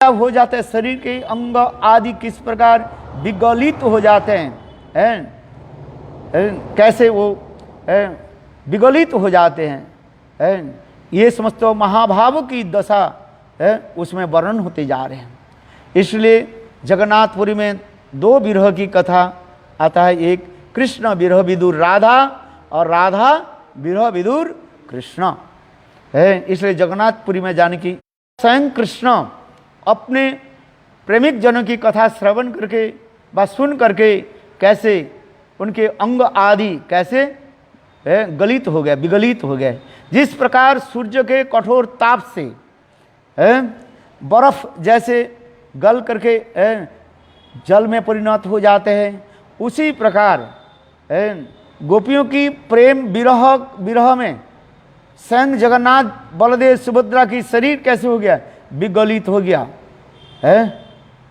हो जाते हैं, शरीर के अंग आदि किस प्रकार विगलित हो जाते हैं, कैसे वो विगलित हो जाते हैं, ये समस्त महाभाव की दशा है उसमें वर्णन होते जा रहे हैं। इसलिए जगन्नाथपुरी में दो विरह की कथा आता है, एक कृष्ण विरह विदुर राधा और राधा विरह विदुर कृष्ण है। इसलिए जगन्नाथपुरी में जाने की स्वयं कृष्ण अपने प्रेमिक जनों की कथा श्रवण करके व सुन करके कैसे उनके अंग आदि कैसे गलित हो गए, विगलित हो गए। जिस प्रकार सूर्य के कठोर ताप से बर्फ जैसे गल करके जल में परिणत हो जाते हैं, उसी प्रकार गोपियों की प्रेम विरह में स्वयं जगन्नाथ बलदेव सुभद्रा की शरीर कैसे हो गया, विगलित हो गया है।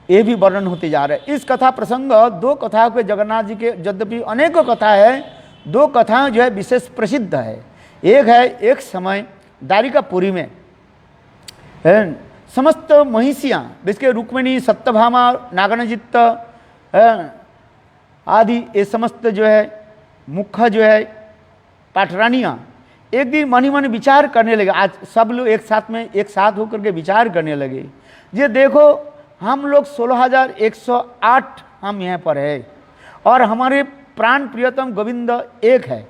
ये भी वर्णन होते जा रहे हैं। इस कथा प्रसंग दो कथाओं के जगन्नाथ जी के, यद्यपि अनेकों कथा है, दो कथाएं जो है विशेष प्रसिद्ध है। एक है, एक समय द्वारिकापुरी में समस्त महिषियाँ, जिसके रुक्मिणी, सत्यभामा, नागनजित्त आदि ये समस्त जो है मुख्य जो है पाटरानियाँ एक दिन मनी मन विचार करने लगे। आज सब लोग एक साथ होकर के विचार करने लगे, ये देखो हम लोग 16,108 हम यहाँ पर है और हमारे प्राण प्रियतम गोविंद एक है।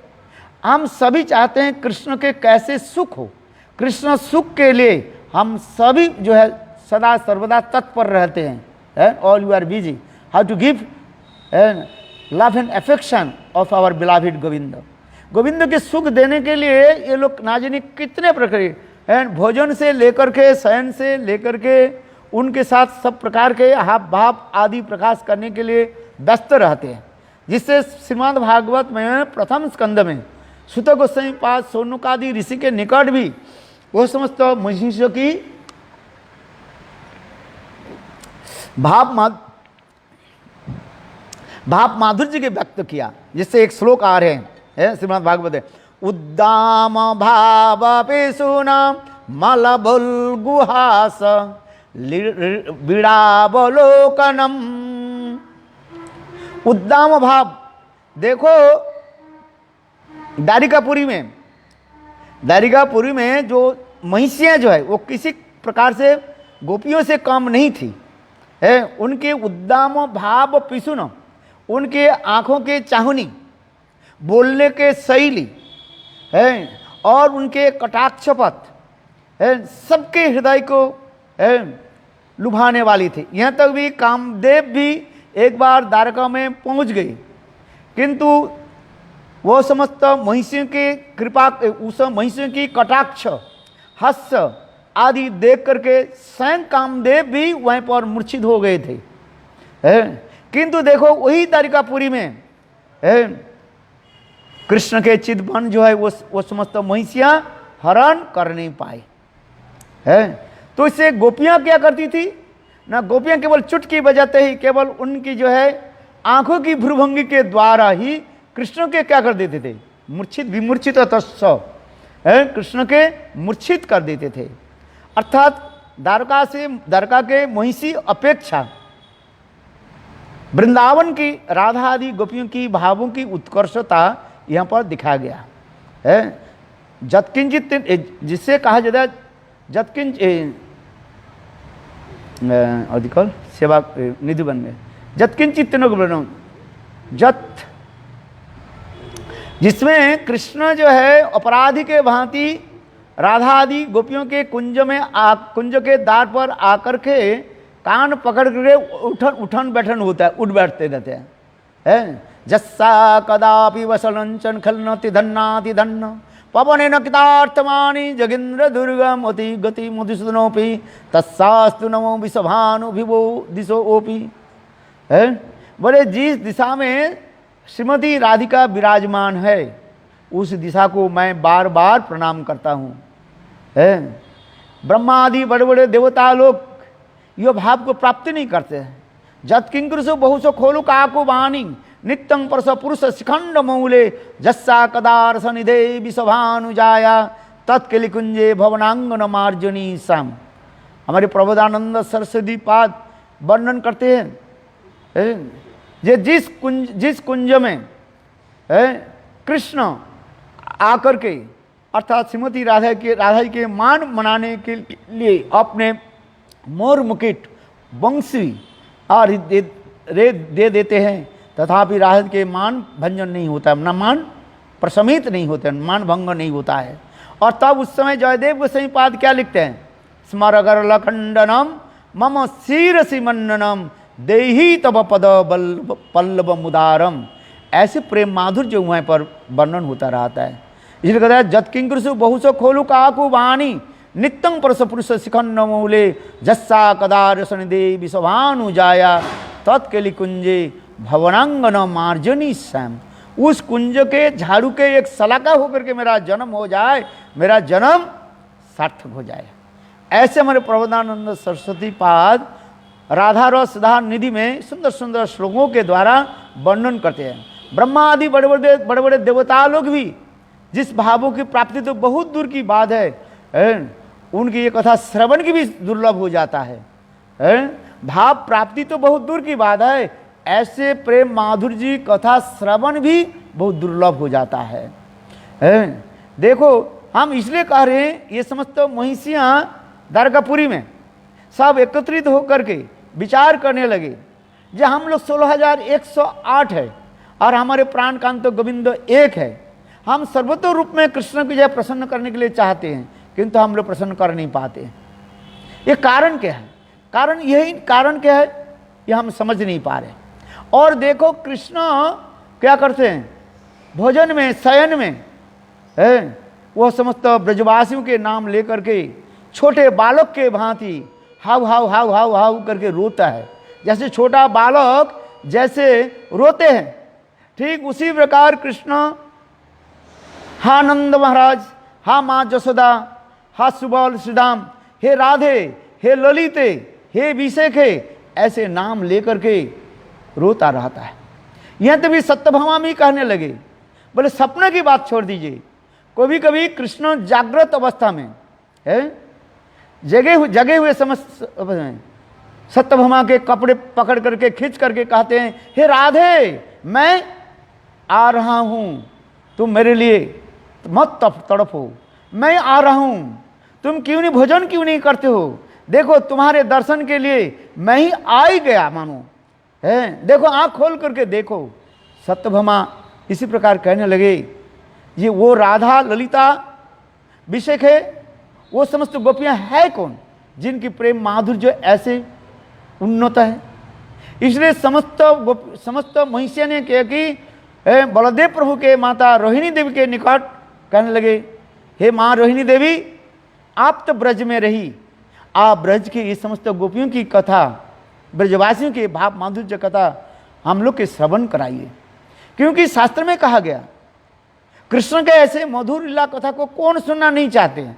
हम सभी चाहते हैं कृष्ण के कैसे सुख हो, कृष्ण सुख के लिए हम सभी जो है सदा सर्वदा तत्पर रहते हैं। All you are busy how to give love and affection of our beloved Govind. Govind के सुख देने के लिए ये लोग ना जाने कितने प्रकार भोजन से लेकर के, शयन से लेकर के, उनके साथ सब प्रकार के हाव भाव आदि प्रकाश करने के लिए व्यस्त रहते हैं। जिससे श्रीमद् भागवत में प्रथम स्कंद में सुत गोस्वामी पाद सोनुकादि ऋषि के निकट भी वो समस्त महिषियों की भाव माधुर्य के व्यक्त किया। जिससे एक श्लोक आ रहे हैं श्रीमद् भागवत है, उद्दाम भाव पेशुना मलबुल गुहास विड़ावलोकनम। उद्दाम भाव, देखो द्वारिकापुरी में जो महिषियाँ जो है वो किसी प्रकार से गोपियों से कम नहीं थी है। उनके उद्दाम भाव पिसुन, उनके आँखों के चाहनी, बोलने के शैली है और उनके कटाक्षपथ है, सबके हृदय को लुभाने वाली थी। यहाँ तक भी कामदेव भी एक बार द्वारका में पहुँच गई, किंतु वो समस्त महिषियों के कृपा, उस महिषियों की कटाक्ष हास्य आदि देख करके स्वयं कामदेव भी वहीं पर मूर्छित हो गए थे। किंतु देखो वही द्वारिकापुरी में कृष्ण के चिदबन जो है वो समस्त महिषियाँ हरण कर नहीं पाए है। तो इससे गोपियाँ क्या करती थी ना, गोपियाँ केवल चुटकी बजाते ही केवल उनकी जो है आंखों की भ्रुभंगी के द्वारा ही कृष्ण के क्या कर देते थे, मूर्छित विमूर्छित तत्सव कृष्ण के मूर्छित कर देते थे। अर्थात द्वारका के महिषी अपेक्षा वृंदावन की राधा आदि गोपियों की भावों की उत्कर्षता यहाँ पर दिखाया गया है। जत्किंचित, जिससे कहा जाता है अधिकल सेवा निधि बन गए, जत्किंचित जत, जिसमें कृष्ण जो है अपराधी के भांति राधा आदि गोपियों के कुंज के द्वार पर आकर के कान पकड़ करके उठन बैठन होता है, उठ बैठते रहते हैं। जस्सा कदापि वसलंचन खलनति धन्नाति धन्न पवनेन कितार्थमानि जगेन्द्र दुर्गम अति गति मधुसूदनोपि तस्सास्तु नमो विषभानुभिवो दिशो ओपि। बोले जिस दिशा में श्रीमती राधिका विराजमान है उस दिशा को मैं बार बार प्रणाम करता हूँ। ब्रह्मा आदि बड़े बड़े देवता लोग यह भाव को प्राप्त नहीं करते हैं। जत किंकृसु बहुसो खोलु काकु वाणी नित्यं परस पुरुष शिखंड मौले जस्सा कदार सनिधे विषभानुजाया तत्कलिकुंजे भवनांगन मार्जनी सम। हमारे प्रबोधानंद सरस्वती पाद वर्णन करते हैं। ये जिस कुंज में कृष्ण आकर के अर्थात श्रीमती राधा के मान मनाने के लिए अपने मोर मुकुट बंसी और दे देते हैं, तथापि राधा के मान भंजन नहीं होता है, न मान प्रशमित नहीं होते, मान भंग नहीं होता है। और तब उस समय जयदेव गोसाई पाद क्या लिखते हैं, स्मरगर लखंडनम मम शीरसि मन्ननम देही तब पद पल्लव मुदारम। ऐसे प्रेम माधुर्य वहाँ पर वर्णन होता रहता है। इसलिए कहता है जत किंकृषु बहुसो खोलु काकु वाणी नित्यं परस पुरुष शिखंड मूले जस्सा कदार सनिदे विषभानु जाया तत्केली कुंजे भवनांगन मार्जनी श्याम। उस कुंज के झाड़ू के एक सलाका होकर के मेरा जन्म हो जाए, मेरा जन्म सार्थक हो जाए। ऐसे हमारे प्रबोधानंद सरस्वती पाद राधा रस सुधा निधि में सुंदर सुंदर श्लोकों के द्वारा वर्णन करते हैं। ब्रह्मा आदि बड़े बड़े देवता लोग भी जिस भावों की प्राप्ति तो बहुत दूर की बात है, उनकी ये कथा श्रवण की भी दुर्लभ हो जाता है। भाव प्राप्ति तो बहुत दूर की बात है, ऐसे प्रेम माधुर्य जी कथा श्रवण भी बहुत दुर्लभ हो जाता है। देखो हम इसलिए कह रहे हैं, ये समस्त महिषियाँ द्वारकापुरी में सब एकत्रित होकर के विचार करने लगे, जो हम लोग 16,108 है और हमारे प्राण कांत गोविंद एक है। हम सर्वतो रूप में कृष्ण को जय प्रसन्न करने के लिए चाहते हैं, किंतु हम लोग प्रसन्न कर नहीं पाते। ये कारण क्या है? कारण क्या है ये हम समझ नहीं पा रहे। और देखो कृष्ण क्या करते हैं, भोजन में शयन में वह समस्त ब्रजवासियों के नाम लेकर के छोटे बालक के भांति how how how how how करके रोता है। जैसे छोटा बालक जैसे रोते हैं, ठीक उसी प्रकार कृष्ण हा नंद महाराज, हा माँ जसोदा, हा सुबल श्रीराम, हे राधे, हे ललिते, हे विशेखे, ऐसे नाम लेकर के रोता रहता है। यह तो भी सत्यभामा कहने लगे, बोले सपने की बात छोड़ दीजिए, कभी कभी कृष्ण जागृत अवस्था में जगे हुए सत्यभामा के कपड़े पकड़ करके खींच करके कहते हैं, हे राधे मैं आ रहा हूँ, तुम मेरे लिए मत तड़पो, मैं आ रहा हूँ, तुम क्यों नहीं भोजन क्यों नहीं करते हो, देखो तुम्हारे दर्शन के लिए मैं ही आ ही गया मानो है, देखो आँख खोल करके देखो। सत्यभामा इसी प्रकार कहने लगे, ये वो राधा ललिता विशेख है, वो समस्त गोपियाँ है कौन जिनकी प्रेम माधुर्य ऐसे उन्नत है। इसलिए समस्त महिषिया ने कहा कि बलदेव प्रभु के माता रोहिणी देवी के निकट कहने लगे, हे माँ रोहिणी देवी आप तो ब्रज में रही, आप ब्रज की इस समस्त गोपियों की कथा, ब्रजवासियों के भाव माधुर्य कथा हम लोग के श्रवण कराइए, क्योंकि शास्त्र में कहा गया कृष्ण के ऐसे मधुर लीला कथा को कौन सुनना नहीं चाहते हैं।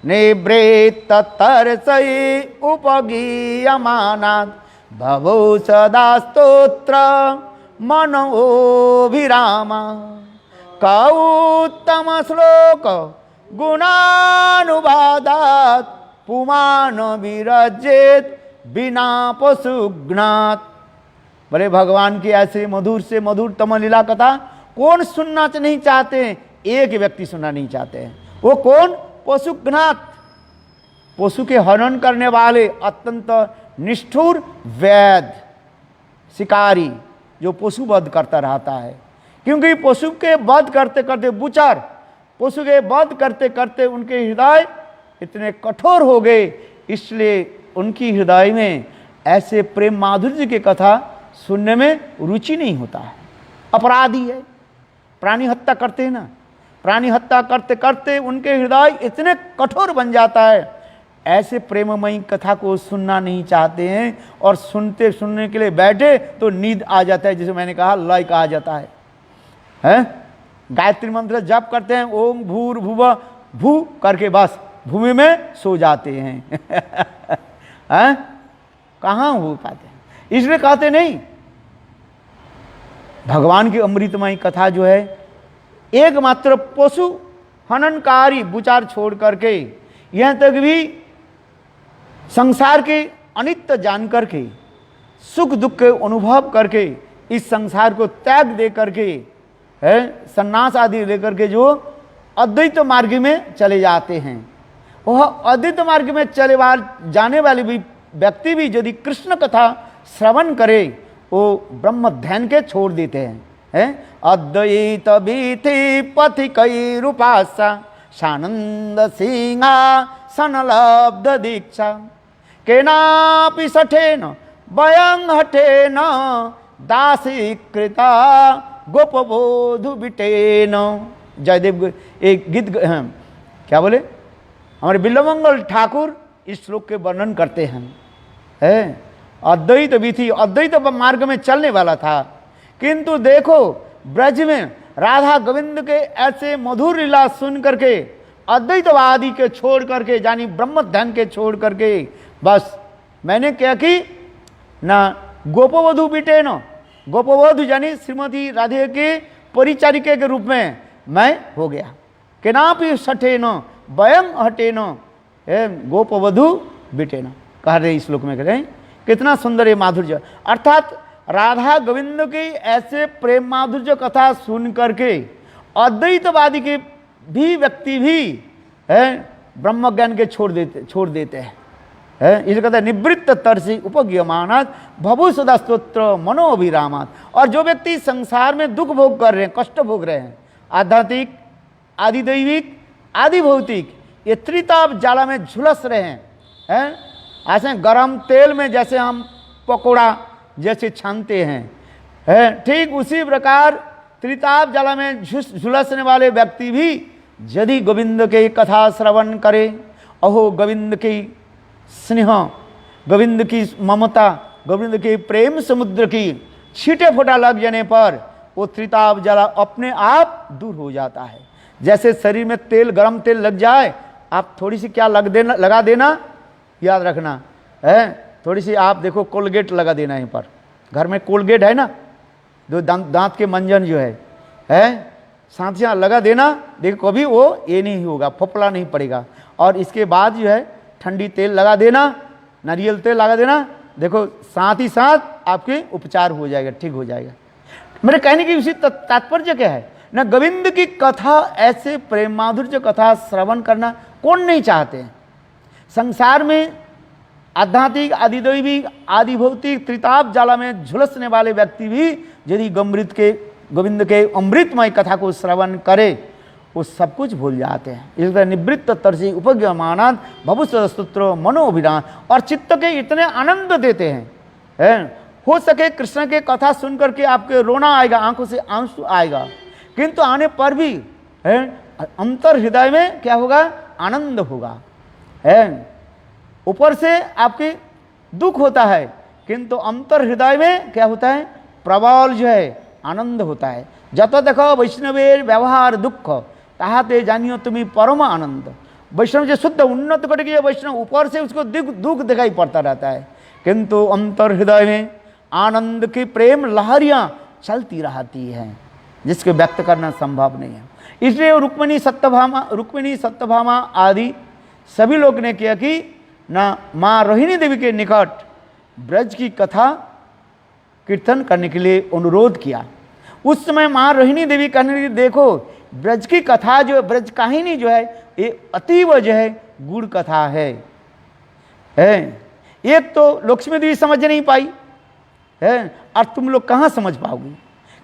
निवृत्त तरसई उपगीयमानात् भवो सदा स्तोत्र मनोभिरामा कौत्तम श्लोक गुणानुवादात् पुमान विरजेत बिना पशुघ्नात्। बड़े भगवान की ऐसे मधुर से मधुरतम लीला कथा कौन सुनना नहीं चाहते हैं? एक व्यक्ति सुनना नहीं चाहते हैं, वो कौन? पशुघ्नात्, पशु के हनन करने वाले अत्यंत निष्ठुर वैद शिकारी जो पशु वध करता रहता है। क्योंकि पशु के वध करते करते बुचर पशु के वध करते करते उनके हृदय इतने कठोर हो गए, इसलिए उनकी हृदय में ऐसे प्रेम माधुर्य की कथा सुनने में रुचि नहीं होता है। अपराधी है, प्राणी हत्या करते हैं ना, प्राणी हत्या करते करते उनके हृदय इतने कठोर बन जाता है, ऐसे प्रेममयी कथा को सुनना नहीं चाहते हैं। और सुनने के लिए बैठे तो नींद आ जाता है, जिसे मैंने कहा लय कहा जाता है। गायत्री मंत्र जप करते हैं, ओम भूर भुव भू करके बस भूमि में सो जाते हैं। कहाँ हो पाते हैं? इसलिए कहते नहीं, भगवान की अमृतमयी कथा जो है एकमात्र पशु हननकारी विचार छोड़ करके, यहां तक भी संसार के अनित्य जान करके, सुख दुख के अनुभव करके, इस संसार को त्याग दे करके, है सन्यास आदि लेकर के जो अद्वैत मार्ग में चले जाते हैं, वह अद्वैत मार्ग में जाने वाले भी व्यक्ति भी यदि कृष्ण कथा श्रवण करे, वो ब्रह्म ध्यान के छोड़ देते हैं। अद्वैत बीथि पथिकै रूपासा सानंद सिंहा सनलब्ध दीक्षा केनापि सठेन वयं हठेन दासी कृता गोपबोधु बिटेन। जयदेव एक गीत क्या बोले, हमारे बिल्वमंगल ठाकुर इस श्लोक के वर्णन करते हैं। अद्वैत विधि अद्वैत मार्ग में चलने वाला था, किंतु देखो ब्रज में राधा गोविंद के ऐसे मधुर लीला सुन करके अद्वैतवादी के छोड़ करके, यानी ब्रह्म ध्यान के छोड़ करके, बस मैंने क्या कि ना गोपवधु बिटे न, गोपवधु यानी श्रीमती राधे के परिचारिके के रूप में मैं हो गया। केनापि सठे न वयं हटे न, गोपवधु बिटे न कह रहे इस श्लोक में, कह रहे कितना सुंदर है माधुर्य। अर्थात राधा गोविंद की ऐसे प्रेम माधुर्य कथा सुन करके अद्वैतवादी के भी व्यक्ति भी है ब्रह्म ज्ञान के छोड़ देते हैं। इसे कहते हैं निवृत्त तरसी उपज्ञमानात भभु सदा स्तोत्र मनोभिरामात। और जो व्यक्ति संसार में दुख भोग कर रहे हैं, कष्ट भोग रहे हैं, आध्यात्मिक आदि दैविक आदि भौतिक, ये त्रिताप ज्वाला में झुलस रहे हैं। ऐसे गरम तेल में जैसे हम पकोड़ा जैसे छानते हैं, ठीक उसी प्रकार त्रिताप ज्वाला में झुलसने वाले व्यक्ति भी यदि गोविंद के कथा श्रवण करे, अहो गोविंद की स्नेह, गोविंद की ममता, गोविंद के प्रेम समुद्र की छींटे फोटा लग जाने पर वो त्रिताप ज्वाला अपने आप दूर हो जाता है। जैसे शरीर में तेल, गरम तेल लग जाए, आप थोड़ी सी क्या लगा देना, याद रखना है, थोड़ी सी आप देखो कोलगेट लगा देना। यहाँ पर घर में कोलगेट है ना, जो दांत के मंजन जो है साथियाँ लगा देना, देखो कभी वो ये नहीं होगा, फपला नहीं पड़ेगा। और इसके बाद जो है ठंडी तेल लगा देना, नारियल तेल लगा देना, देखो साथ ही साथ आपके उपचार हो जाएगा, ठीक हो जाएगा। मेरे कहने की उसी तात्पर्य क्या है ना, गोविंद की कथा ऐसे प्रेम माधुर्य कथा श्रवण करना कौन नहीं चाहते हैं। संसार में आध्यात्मिक आदि दैविक आदि भौतिक त्रिताप ज्वाला में झुलसने वाले व्यक्ति भी यदि गोविंद के अमृतमय कथा को श्रवण करे, वो सब कुछ भूल जाते हैं। इसलिए निवृत्त तरसी उपज्ञमानात भवुसद स्तोत्र मनोभिराम। और चित्त के इतने आनंद देते हैं, हो सके कृष्ण के कथा सुन करके आपके रोना आएगा, आंखों से आंसू आएगा, किंतु आने पर भी अंतर हृदय में क्या होगा, आनंद होगा। ऊपर से आपके दुख होता है, किंतु अंतर हृदय में क्या होता है, प्रबल जो है आनंद होता है। जत देखो वैष्णवेर व्यवहार दुख ताहाते जानियो तुम्हें परम आनंद। वैष्णव जो शुद्ध उन्नत कोटि के वैष्णव, ऊपर से उसको दुख दिखाई पड़ता रहता है, किंतु अंतर हृदय में आनंद की प्रेम लहरियां चलती रहती हैं, जिसके व्यक्त करना संभव नहीं है। इसलिए रुक्मिणी सत्यभामा आदि सभी लोग ने किया कि ना माँ रोहिणी देवी के निकट ब्रज की कथा कीर्तन करने के लिए अनुरोध किया। उस समय माँ रोहिणी देवी कहने लगी, देखो ब्रज की कथा जो ब्रज कहानी जो है ये अतीव जो है गुड़ कथा है। एक तो लक्ष्मी देवी समझ नहीं पाई है, और तुम लोग कहाँ समझ पाओगे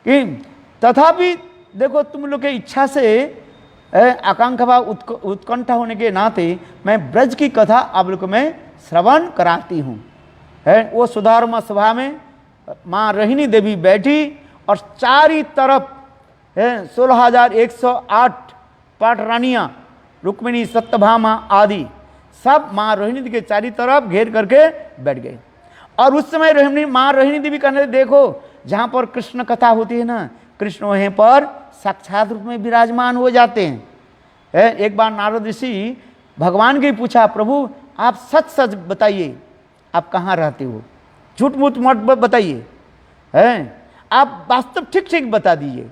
कि तथापि देखो तुम लोग के इच्छा से आकांक्षा भाव उत्कंठा होने के नाते मैं ब्रज की कथा आप लोग को मैं श्रवण कराती हूँ। वो सुधार्मा सभा में माँ रोहिणी देवी बैठी और चारी तरफ 16,108 पाटरानियाँ रुक्मिणी सत्यभामा आदि सब माँ रोहिणी देवी के चारी तरफ घेर करके बैठ गए। और उस समय माँ रोहिणी देवी कहने, देखो जहाँ पर कृष्ण कथा होती है ना, कृष्ण वहीं पर साक्षात रूप में विराजमान हो जाते हैं। एक बार नारद ऋषि भगवान के पूछा, प्रभु आप सच सच बताइए आप कहाँ रहते हो, झूठ मूठ मत बताइए, आप वास्तव ठीक ठीक बता दीजिए।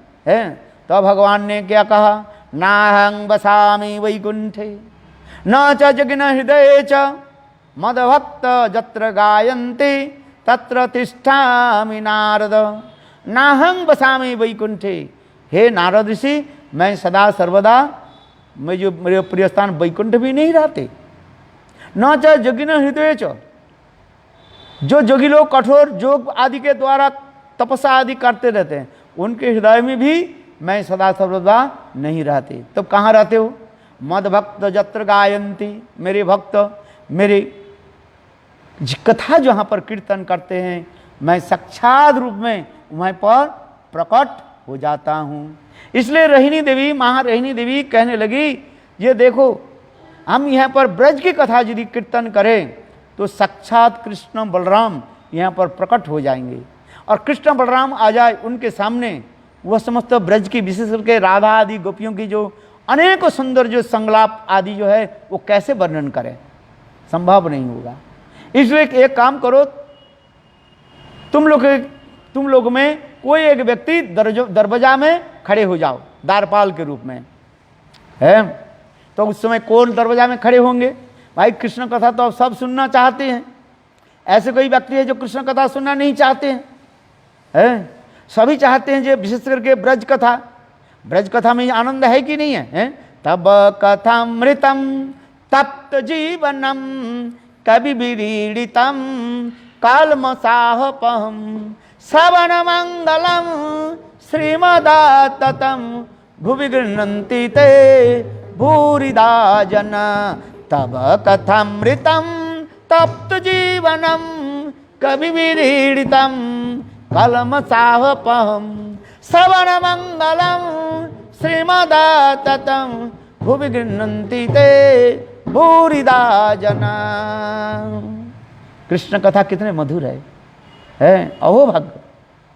तो भगवान ने क्या कहा, नाहं वसामि वैकुंठे न च जगिन हृदय च मदभक्त जत्र गायन्ते तत्र तिष्ठामि नारद, नाहं बसामि वैकुंठे। हे नारद ऋषि, मैं सदा सर्वदा, मैं जो मेरे प्रिय स्थान वैकुंठ भी नहीं रहते। न च योगिन हृदय च, जो योगी लोग कठोर योग आदि के द्वारा तपस्या आदि करते रहते हैं, उनके हृदय में भी मैं सदा सर्वदा नहीं रहते। तब कहाँ रहते हो? मद भक्त जत्र गायंती, मेरे भक्त मेरे कथा जहाँ पर कीर्तन करते हैं, मैं साक्षात रूप में वहीं पर प्रकट हो जाता हूँ। इसलिए रोहिणी देवी, महारोहिणी देवी कहने लगी, ये देखो हम यहाँ पर ब्रज की कथा यदि कीर्तन करें तो साक्षात कृष्ण बलराम यहाँ पर प्रकट हो जाएंगे, और कृष्ण बलराम आ जाए उनके सामने, वह समस्त ब्रज की विशेष करके राधा आदि गोपियों की जो अनेकों सुंदर जो संलाप आदि जो है वो कैसे वर्णन करें, संभव नहीं होगा। इसलिए एक काम करो, तुम लोग में कोई एक व्यक्ति दरवाजा में खड़े हो जाओ, द्वारपाल के रूप में है। तो उस समय कौन दरवाजा में खड़े होंगे? भाई कृष्ण कथा तो अब सब सुनना चाहते हैं, ऐसे कोई व्यक्ति है जो कृष्ण कथा सुनना नहीं चाहते हैं? है? सभी चाहते हैं जो विशेष करके ब्रज कथा में आनंद है कि नहीं है? तब कथामृतम तप्त जीवनम कवि विरीडितम कालमसाहपहम श्रवण मंगलम श्रीमदाततम भुवि गृह्णन्ति ते भूरिदा जना। तब कथामृतम तप्त जीवनम कवि विरीडितम कलमसाहपहम श्रवण मंगलम श्रीमदाततम भुवि गृह्णन्ति ते भूरिदा जना। कृष्ण कथा कितने मधुर है अहो भाग्य।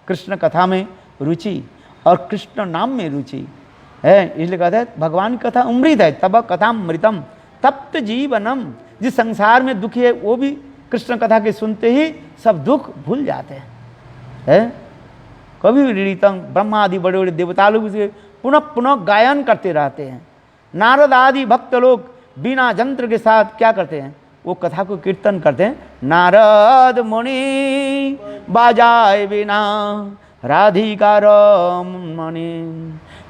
कृष्ण कथा में रुचि और कृष्ण नाम में रुचि है, इसलिए कहते हैं भगवान की कथा अमृत है। तब कथा अमृतम तप्त जीवनम, जिस संसार में दुखी है वो भी कृष्ण कथा के सुनते ही सब दुख भूल जाते हैं। कभी ऋणितम, ब्रह्मा आदि बड़े बड़े देवता लोग उसे पुनः पुनः गायन करते रहते हैं। नारद आदि भक्त लोग बिना यंत्र के साथ क्या करते हैं? वो कथा को कीर्तन करते हैं। नारद मुनि बाजाए बिना राधिका रमणी,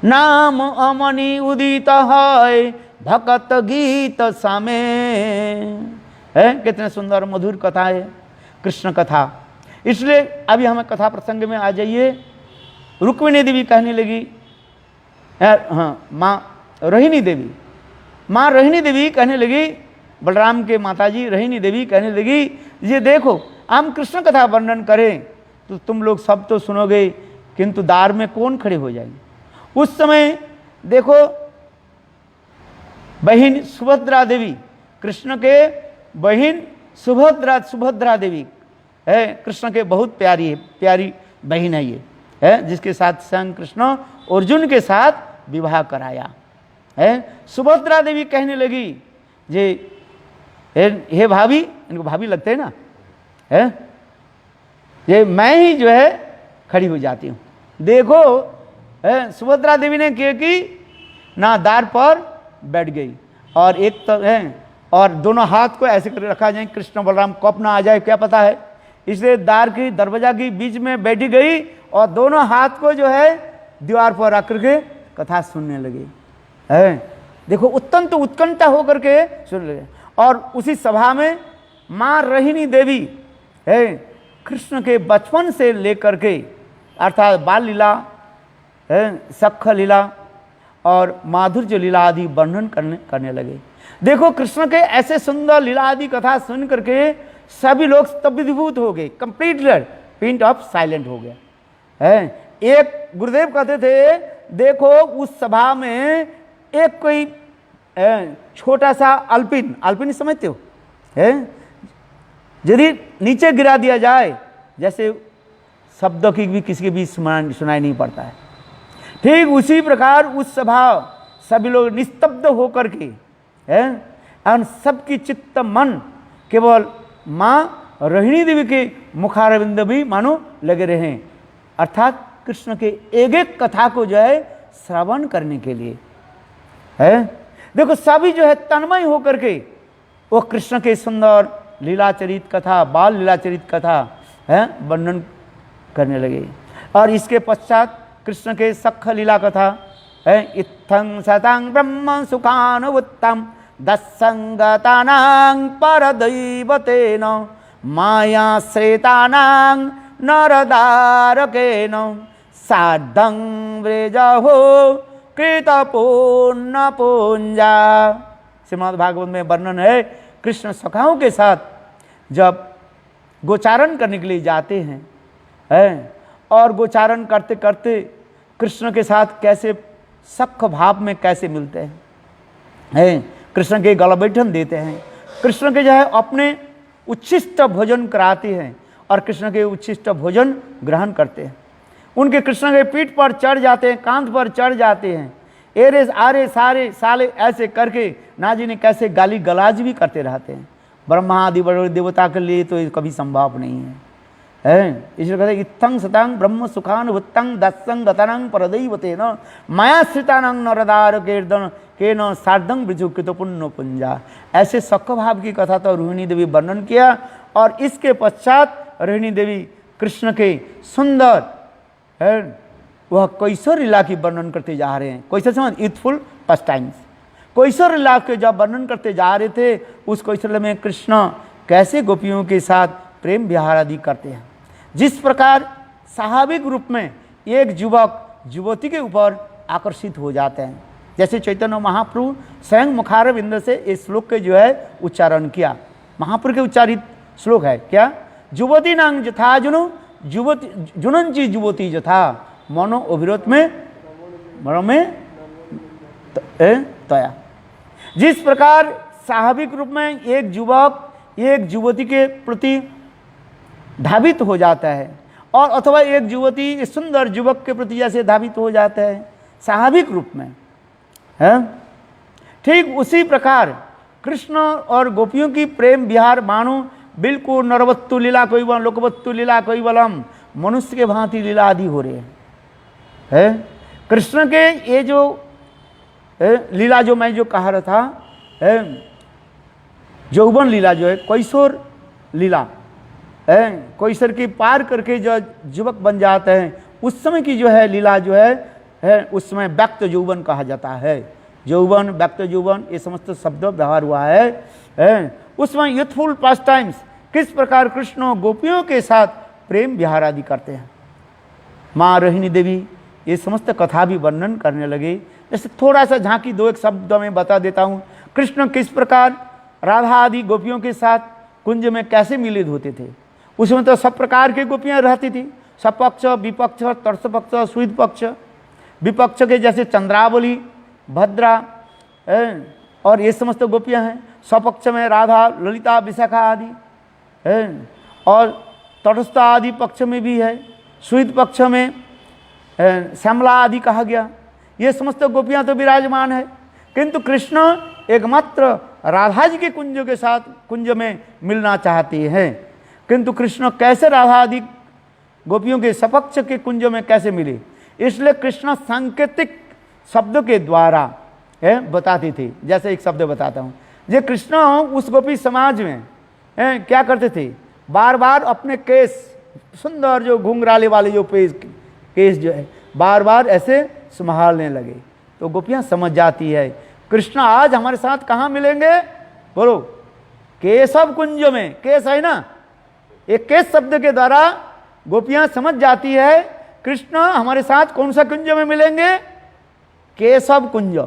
नाम अमनि उदित है भगत गीत समे। है कितने सुंदर मधुर कथा है कृष्ण कथा। इसलिए अभी हमें कथा प्रसंग में आ जाइए। रुक्मिणी देवी कहने लगी, हाँ माँ रोहिणी देवी कहने लगी, बलराम के माताजी रोहिणी देवी कहने लगी, ये देखो हम कृष्ण कथा वर्णन करें तो तुम लोग सब तो सुनोगे, किंतु द्वार में कौन खड़े हो जाएंगे? उस समय देखो बहन सुभद्रा देवी, कृष्ण के बहन सुभद्रा देवी है, कृष्ण के बहुत प्यारी बहन है ये, है जिसके साथ संग कृष्ण अर्जुन के साथ विवाह कराया है। सुभद्रा देवी कहने लगी, जे हे भाभी, इनको भाभी लगते हैं ना, है ये मैं ही जो है खड़ी हो जाती हूँ। देखो सुभद्रा देवी ने क्या की, ना द्वार पर बैठ गई और एक तो है और दोनों हाथ को ऐसे कर रखा जाए कृष्ण बलराम कप ना आ जाए क्या पता है, इसलिए द्वार की दरवाजा की बीच में बैठी गई और दोनों हाथ को जो है दीवार पर रख करके कथा सुनने लगी। है देखो अत्यंत उत्कंठा होकर के सुन लगे। और उसी सभा में माँ रोहिणी देवी है कृष्ण के बचपन से लेकर के अर्थात बाल लीला है, सख लीला और माधुर्य लीला आदि वर्णन करने लगे। देखो कृष्ण के ऐसे सुंदर लीला आदि कथा सुन करके सभी लोग स्तब्धीभूत हो गए, कंप्लीट पिंट ऑफ साइलेंट हो गया है। एक गुरुदेव कहते थे, देखो उस सभा में एक कोई छोटा सा अल्पिन समझते हो है, यदि नीचे गिरा दिया जाए जैसे शब्दों की भी किसी के भी सुनाई नहीं पड़ता है, ठीक उसी प्रकार उस सभा सभी लोग निस्तब्ध होकर के है और सबकी चित्त मन केवल माँ रोहिणी देवी के मुखारविंद भी मानो लगे रहे, अर्थात कृष्ण के एक एक कथा को जो है श्रवण करने के लिए है। देखो सभी जो है तन्मय होकर के वो कृष्ण के सुंदर लीलाचरित कथा, बाल लीलाचरित कथा है वर्णन करने लगे। और इसके पश्चात कृष्ण के सख लीला कथा है, इत्थं सतां ब्रह्म सुखानुवुत्तम दस्संगतानां परदैवतेन मायाश्रितानां नरदारकेन सार्धं व्रजहो कृतपूर्ण पुंजा। श्रीमद् भागवत में वर्णन है, कृष्ण सखाओं के साथ जब गोचारण करने के लिए जाते हैं है, और गोचारण करते करते कृष्ण के साथ कैसे सख भाव में कैसे मिलते हैं, कृष्ण के गला बैठन देते हैं, कृष्ण के जो है अपने उच्छिष्ट भोजन कराते हैं और कृष्ण के उच्छिष्ट भोजन ग्रहण करते हैं। उनके कृष्ण के पीठ पर चढ़ जाते हैं, कांध पर चढ़ जाते हैं, एरे आरे सारे साले ऐसे करके ना जी ने कैसे गाली गलाज भी करते रहते हैं। ब्रह्मा आदि बड़े देवता के लिए तो ये कभी संभव नहीं है। इसलिए कहते हैं इत्थं सतां ब्रह्म सुखानुवुत्तं दस्संगतानां परदैवतेन मायाश्रितानां नरदार केन सार्धं वृजुकृत पुण्य पुंजा। ऐसे सख भाव की कथा तो रोहिणी देवी वर्णन किया। और इसके पश्चात रोहिणी देवी कृष्ण के सुंदर है वह कैसर लीला की वर्णन करते जा रहे हैं। कैसर समझ यूथफुल फर्स्ट टाइम्स, कैसर लीला के जब वर्णन करते जा रहे थे, उस कैसर में कृष्ण कैसे गोपियों के साथ प्रेम विहार आदि करते हैं। जिस प्रकार स्वाभाविक रूप में एक युवक युवती के ऊपर आकर्षित हो जाते हैं, जैसे चैतन्य महाप्रभु स्वयं मुखारविंद से इस श्लोक के जो है उच्चारण किया। महाप्रभु के उच्चारित श्लोक है क्या, युवती नांग जथा जुनु युवती जुनंची युवती जथा मनो अभिरोध में मनो में तया। जिस प्रकार स्वाभाविक रूप में एक युवक एक युवती के प्रति धावित हो जाता है, और अथवा एक युवती इस सुंदर युवक के प्रति जैसे धावित हो जाता है स्वाभाविक रूप में है, ठीक उसी प्रकार कृष्ण और गोपियों की प्रेम विहार मानो बिल्कुल नरवत्तु लीला कोई बल लोकवत्तु लीला कोई बलम मनुष्य के भांति लीला आदि हो रहे हैं। कृष्ण के ये जो लीला जो मैं जो कह रहा था यौवन लीला जो है कैशोर लीला कैशोर की पार करके जो युवक बन जाते हैं उस समय की जो है लीला जो है उस समय व्यक्त यौवन कहा जाता है। यौवन व्यक्त यौवन ये समस्त शब्द व्यवहार हुआ है। उसमें यूथफुल पास्ट टाइम्स किस प्रकार कृष्ण गोपियों के साथ प्रेम विहार आदि करते हैं। माँ रोहिणी देवी ये समस्त कथा भी वर्णन करने लगे। जैसे थोड़ा सा झांकी दो एक शब्द में बता देता हूँ। कृष्ण किस प्रकार राधा आदि गोपियों के साथ कुंज में कैसे मिलित होते थे। उसमें तो सब प्रकार की गोपियाँ रहती थी, सपक्ष विपक्ष तर्स पक्ष सुद पक्ष। विपक्ष के जैसे चंद्रावली भद्रा और ये समस्त गोपियाँ हैं। सपक्ष में राधा ललिता विशाखा आदि और तटस्थ आदि पक्ष में भी है। सुद पक्ष में श्यामला आदि कहा गया। ये समस्त गोपियाँ तो विराजमान है, किंतु कृष्ण एकमात्र राधा जी के कुंज के साथ कुंज में मिलना चाहते हैं। किंतु कृष्ण कैसे राधा आदि गोपियों के सपक्ष के कुंज में कैसे मिले, इसलिए कृष्ण सांकेतिक शब्दों के द्वारा बताते थे। जैसे एक शब्द बताता हूँ। ये कृष्ण उस गोपी समाज में क्या करते थे, बार बार अपने केस सुंदर जो घुंघराले वाले जो केस जो है बार बार ऐसे संभालने लगे। तो गोपियाँ समझ जाती है कृष्ण आज हमारे साथ कहाँ मिलेंगे, बोलो केशव कुंज में। केस है ना, एक केस शब्द के द्वारा गोपियाँ समझ जाती है कृष्ण हमारे साथ कौन सा कुंज में मिलेंगे, केशव कुंज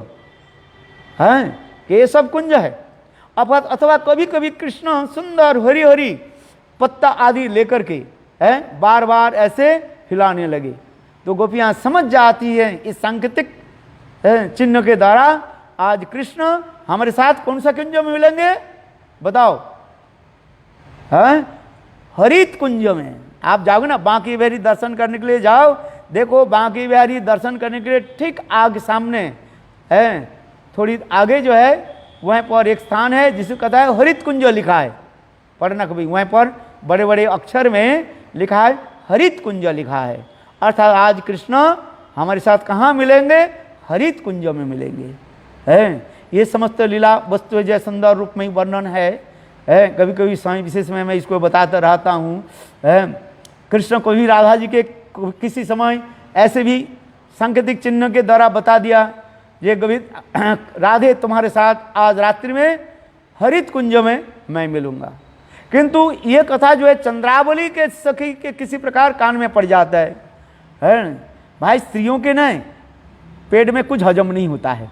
है, केशव कुंज है। अथवा कभी कभी कृष्ण सुंदर हरी हरी पत्ता आदि लेकर के बार बार ऐसे हिलाने लगे। तो गोपियाँ समझ जाती है इस सांकेतिक चिन्ह के द्वारा आज कृष्ण हमारे साथ कौन सा कुंज में मिलेंगे, बताओ। हरित कुंज में आप जाओगे ना, बांकी बिहारी दर्शन करने के लिए जाओ, देखो बांकी बिहारी दर्शन करने के लिए ठीक आगे सामने है, थोड़ी आगे जो है वहाँ पर एक स्थान है जिसे कहता है हरित कुंज लिखा है। पढ़ना कभी, वहाँ पर बड़े बड़े अक्षर में लिखा है हरित कुंज लिखा है। अर्थात आज कृष्ण हमारे साथ कहाँ मिलेंगे, हरित कुंज में मिलेंगे। ये समस्त लीला वस्तु जय सुंदर रूप में वर्णन है। है। कभी कभी समय विशेष में मैं इसको बताता रहता हूँ। कृष्ण को भी राधा जी के किसी समय ऐसे भी सांकेतिक चिन्ह के द्वारा बता दिया, ये गोविंद राधे तुम्हारे साथ आज रात्रि में हरित कुंज में मैं मिलूंगा। किंतु ये कथा जो है चंद्रावली के सखी के किसी प्रकार कान में पड़ जाता है। भाई स्त्रियों के नहीं पेट में कुछ हजम नहीं होता है,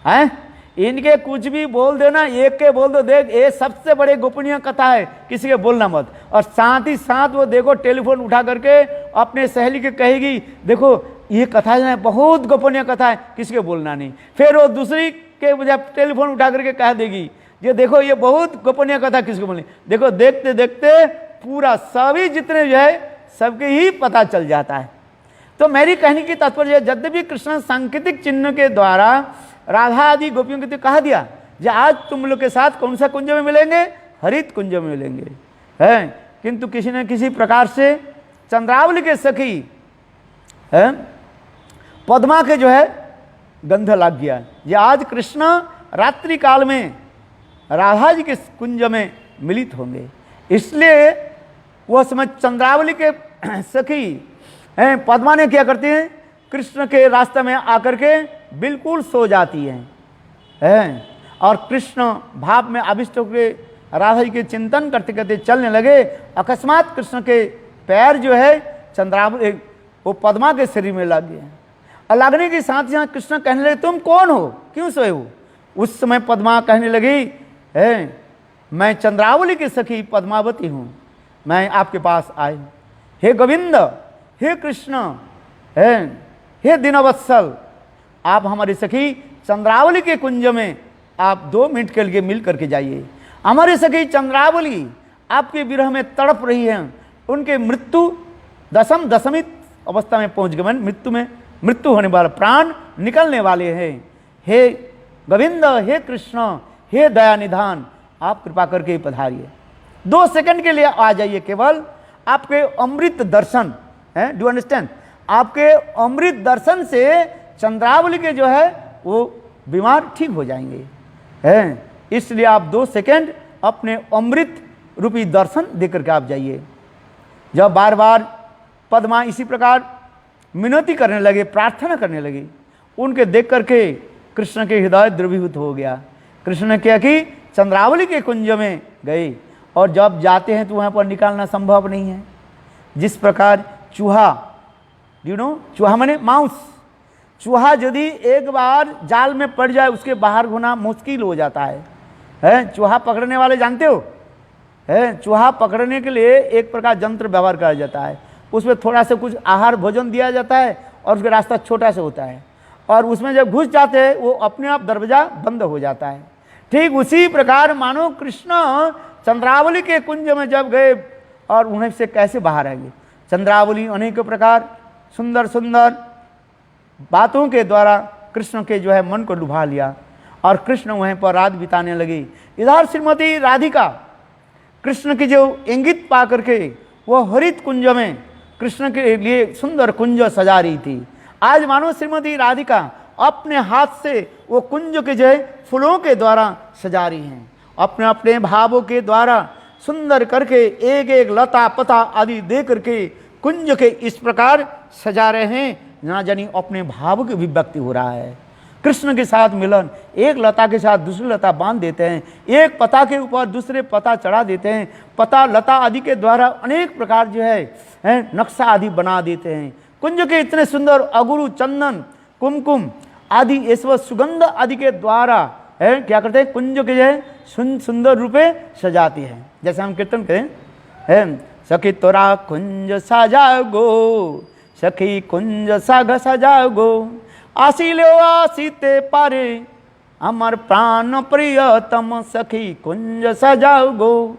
हैं? इनके कुछ भी बोल देना, एक के बोल दो, देख ये सबसे बड़े गोपनीय कथा है, किसी के बोलना मत। और साथ ही साथ वो देखो टेलीफोन उठा करके अपने सहेली के कहेगी, देखो ये कथा जो है बहुत गोपनीय कथा है, किसी के बोलना नहीं। फिर वो दूसरी के जब टेलीफोन उठा करके कह देगी, ये देखो ये बहुत गोपनीय कथा, किसको बोलनी। देखो देखते देखते पूरा सभी जितने जो है सबके ही पता चल जाता है। तो मेरी कहने की तात्पर्य, यद्यपि कृष्ण सांकेतिक चिन्ह के द्वारा राधा आदि गोपियों के तो कहा दिया जो आज तुम लोग के साथ कौन सा कुंज में मिलेंगे, हरित कुंज में मिलेंगे, है। किंतु किसी न किसी प्रकार से चंद्रावली के सखी है पद्मा के जो है गंध लग गया। ये आज कृष्ण रात्रि काल में राधा जी के कुंज में मिलित होंगे, इसलिए वह समय चंद्रावली के सखी पद्मा ने क्या करती हैं, कृष्ण के रास्ते में आकर के बिल्कुल सो जाती हैं। और कृष्ण भाव में आविष्ट होकर राधा जी के चिंतन करते करते चलने लगे। अकस्मात कृष्ण के पैर जो है चंद्रावली वो पद्मा के शरीर में लग गए। और लगने के साथ ही कृष्ण कहने लगे, तुम कौन हो, क्यों सोए हो। उस समय पद्मा कहने लगी, मैं चंद्रावली की सखी पद्मावती हूँ, मैं आपके पास आई। हे गोविंद, हे कृष्ण, हे दीनवत्सल, आप हमारी सखी चंद्रावली के कुंज में आप 2 मिनट के लिए मिल करके जाइए। हमारी सखी चंद्रावली आपके विरह में तड़प रही है, उनके दशमी अवस्था में पहुंच गए, मृत्यु होने वाला, प्राण निकलने वाले हैं। हे गोविंद, हे कृष्ण, हे दया निधान, आप कृपा करके पधारिए, 2 सेकंड के लिए आ जाइए। केवल आपके अमृत दर्शन है, डू अंडरस्टैंड, आपके अमृत दर्शन से चंद्रावली के जो है वो बीमार ठीक हो जाएंगे, है। इसलिए आप 2 सेकंड अपने अमृत रूपी दर्शन देकर के आप जाइए। जब बार बार पद्मा इसी प्रकार मिनती करने लगे, प्रार्थना करने लगे, उनके देख करके कृष्ण के हृदय द्रवीभूत हो गया। कृष्ण ने क्या कि चंद्रावली के कुंज में गए, और जब जाते हैं तो वहाँ पर निकालना संभव नहीं है। जिस प्रकार चूहा, चूहा माने माउस, चूहा यदि एक बार जाल में पड़ जाए उसके बाहर होना मुश्किल हो जाता है। चूहा पकड़ने वाले जानते हो, चूहा पकड़ने के लिए एक प्रकार यंत्र व्यवहार किया जाता है, उसमें थोड़ा सा कुछ आहार भोजन दिया जाता है और उसका रास्ता छोटा सा होता है, और उसमें जब घुस जाते हैं वो अपने आप दरवाजा बंद हो जाता है। ठीक उसी प्रकार मानो कृष्ण चंद्रावली के कुंज में जब गए और उन्हें से कैसे बाहर आएंगे। चंद्रावली अनेक प्रकार सुंदर सुंदर बातों के द्वारा कृष्ण के जो है मन को लुभा लिया, और कृष्ण वहीं पर रात बिताने लगी। इधर श्रीमती राधिका कृष्ण की जो इंगित पा करके वो हरित कुंज में कृष्ण के लिए सुंदर कुंज सजा रही थी। आज मानो श्रीमती राधिका अपने हाथ से वो कुंज के जो है फूलों के द्वारा सजा रही हैं, अपने अपने भावों के द्वारा सुंदर करके एक एक लता पता आदि दे करके कुंज के इस प्रकार सजा रहे हैं, ना जानी अपने भाव की अभिव्यक्ति हो रहा है। कृष्ण के साथ मिलन, एक लता के साथ दूसरी लता बांध देते हैं, एक पता के ऊपर दूसरे पता चढ़ा देते हैं, पता लता आदि के द्वारा अनेक प्रकार जो है नक्शा आदि बना देते हैं। कुंज के इतने सुंदर अगुरु, चंदन, कुमकुम आदि ये सब सुगंध आदि के द्वारा क्या करते हैं, कुंज के जो है सुंदर रूपे सजाती है। जैसे हम कीर्तन करें, सखी तोरा कुंज सजाओ गो, सखी कुंज साग सजाओ गो, आसी लो आसीते पारे, अमर प्राण प्रियतम सखी कुंज सजाओ गो।